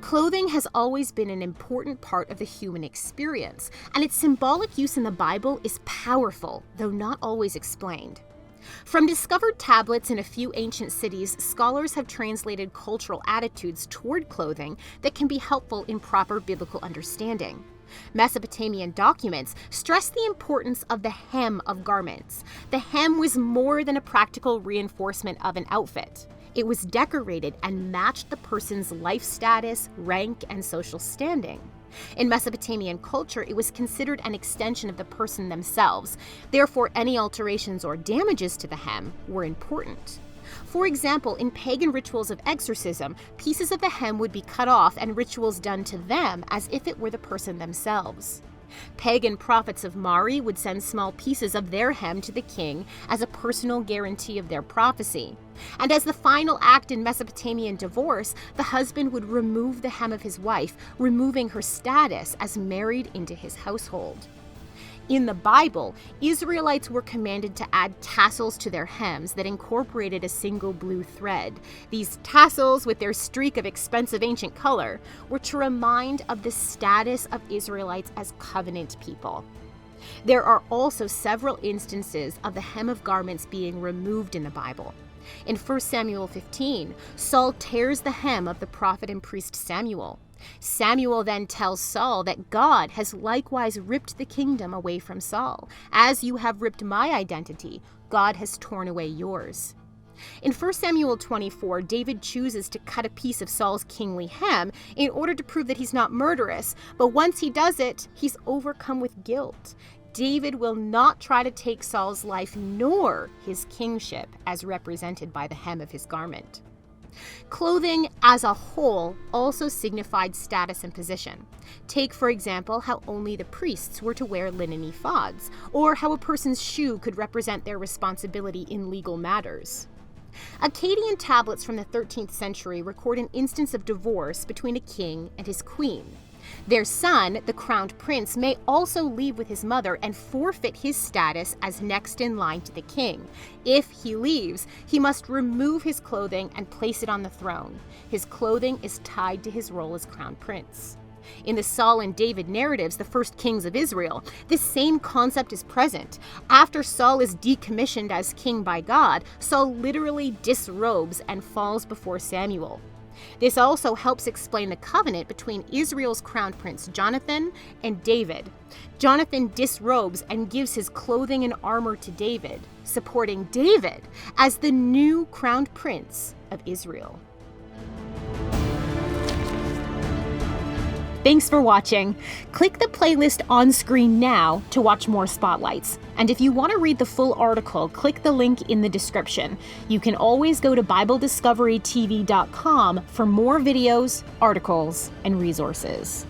Clothing has always been an important part of the human experience, and its symbolic use in the Bible is powerful, though not always explained. From discovered tablets in a few ancient cities, scholars have translated cultural attitudes toward clothing that can be helpful in proper biblical understanding. Mesopotamian documents stress the importance of the hem of garments. The hem was more than a practical reinforcement of an outfit. It was decorated and matched the person's life status, rank, and social standing. In Mesopotamian culture, it was considered an extension of the person themselves. Therefore, any alterations or damages to the hem were important. For example, in pagan rituals of exorcism, pieces of the hem would be cut off and rituals done to them as if it were the person themselves. Pagan prophets of Mari would send small pieces of their hem to the king as a personal guarantee of their prophecy. And as the final act in Mesopotamian divorce, the husband would remove the hem of his wife, removing her status as married into his household. In the Bible, Israelites were commanded to add tassels to their hems that incorporated a single blue thread. These tassels, with their streak of expensive ancient color, were to remind of the status of Israelites as covenant people. There are also several instances of the hem of garments being removed in the Bible. In 1 Samuel 15, Saul tears the hem of the prophet and priest Samuel. Samuel then tells Saul that God has likewise ripped the kingdom away from Saul. As you have ripped my identity, God has torn away yours. In 1 Samuel 24, David chooses to cut a piece of Saul's kingly hem in order to prove that he's not murderous, but once he does it, he's overcome with guilt. David will not try to take Saul's life nor his kingship as represented by the hem of his garment. Clothing as a whole also signified status and position. Take, for example, how only the priests were to wear linen ephods, or how a person's shoe could represent their responsibility in legal matters. Akkadian tablets from the 13th century record an instance of divorce between a king and his queen. Their son, the crowned prince, may also leave with his mother and forfeit his status as next in line to the king. If he leaves, he must remove his clothing and place it on the throne. His clothing is tied to his role as crowned prince. In the Saul and David narratives, the first kings of Israel, this same concept is present. After Saul is decommissioned as king by God, Saul literally disrobes and falls before Samuel. This also helps explain the covenant between Israel's crowned prince Jonathan and David. Jonathan disrobes and gives his clothing and armor to David, supporting David as the new crowned prince of Israel. Thanks for watching. Click the playlist on screen now to watch more spotlights. And if you want to read the full article, click the link in the description. You can always go to BibleDiscoveryTV.com for more videos, articles, and resources.